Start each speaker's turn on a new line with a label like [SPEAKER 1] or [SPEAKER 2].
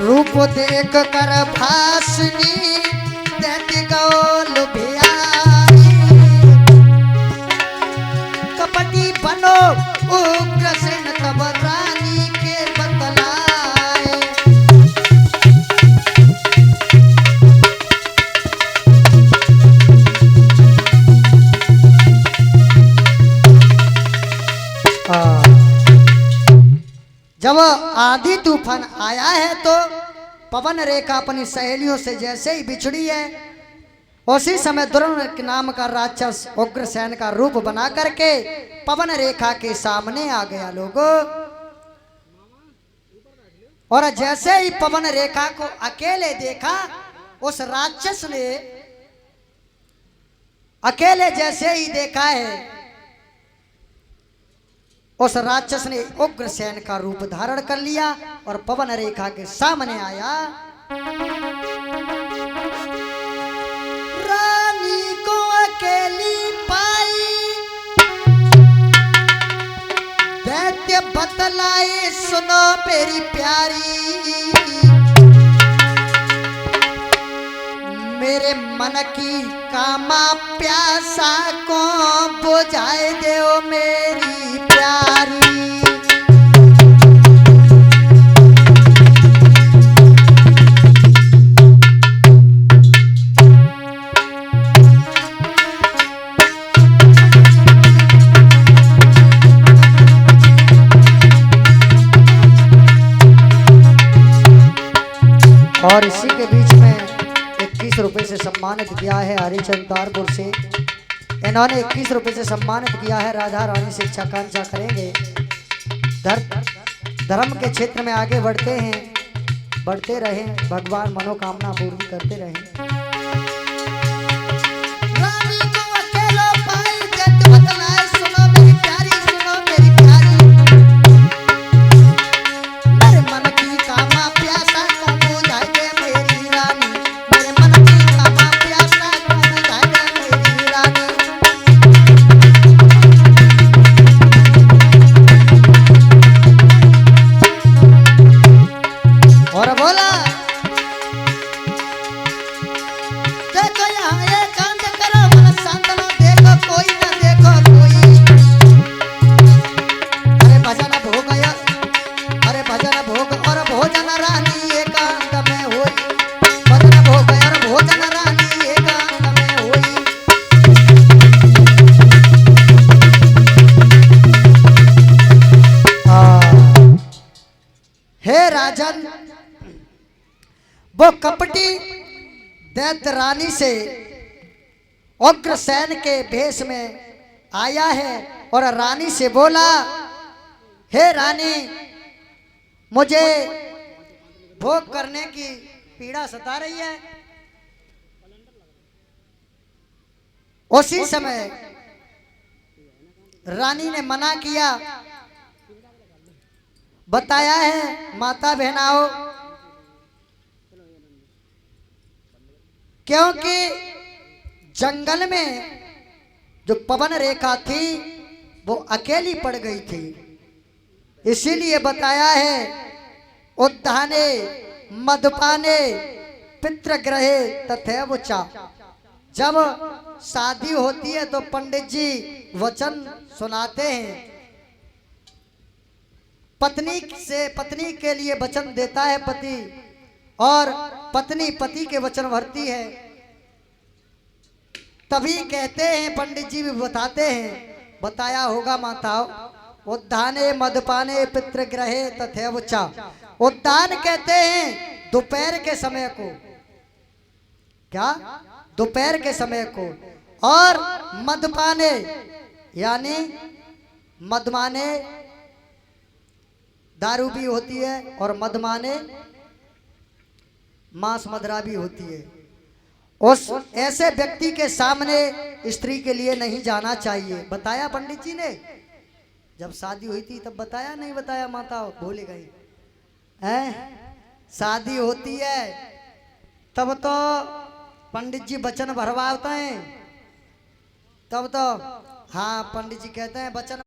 [SPEAKER 1] रूप देख कर भासनी दैत्य गौल भियाई कपटी बनो उग्रसेन तब रानी के बतलाए। जब आंधी तूफान आया है तो पवन रेखा अपनी सहेलियों से जैसे ही बिछड़ी है उसी समय द्रोण नाम का राक्षस उग्रसेन का रूप बना करके पवन रेखा के सामने आ गया लोगों। और जैसे ही पवन रेखा को अकेले देखा उस राक्षस ने अकेले जैसे ही देखा है उस राक्षस ने उग्रसेन का रूप धारण कर लिया और पवन रेखा के सामने आया। रानी को अकेली पाई दैत्य बतलाए सुनो मेरी प्यारी मेरे मन की कामा प्यासा को बुझाए दो मेरी प्यारी। और इसी के बीच में 21 रुपए से सम्मानित किया है हरिचंद तारपुर से। इन्होंने 21 रुपए से सम्मानित किया है। राधा रानी से इच्छाकांक्षा करेंगे धर्म के क्षेत्र में आगे बढ़ते हैं, बढ़ते रहें, भगवान मनोकामना पूरी करते रहें। राजन वो कपटी दैत्य रानी से उग्रसेन के भेष में आया है और रानी से बोला, हे रानी मुझे भोग करने की पीड़ा सता रही है। उसी समय रानी ने मना किया, बताया है माता बहनाओं क्योंकि जंगल में जो पवन रेखा थी वो अकेली पड़ गई थी, इसीलिए बताया है उद्धाने मदपाने पितृग्रहे तथैवचा। जब शादी होती है तो पंडित जी वचन सुनाते हैं, पत्नी के लिए वचन देता है पति और पत्नी पति के वचन भरती है, तभी कहते हैं पंडित जी भी बताते हैं, बताया होगा माताओं, उद्धाने मदपाने पितृग्रहे तथैवचा। उद्यान कहते हैं दोपहर के समय को, क्या दोपहर के समय को, और मदपाने यानी मदमाने दारू भी होती है और मदमाने मांस मदरा भी होती है। उस ऐसे व्यक्ति के सामने स्त्री के लिए नहीं जाना चाहिए, बताया पंडित जी ने। जब शादी हुई थी तब बताया, नहीं बताया माता भूल गई हैं? शादी होती है तब तो पंडित जी वचन भरवाते हैं, तब तो हाँ पंडित जी कहते हैं वचन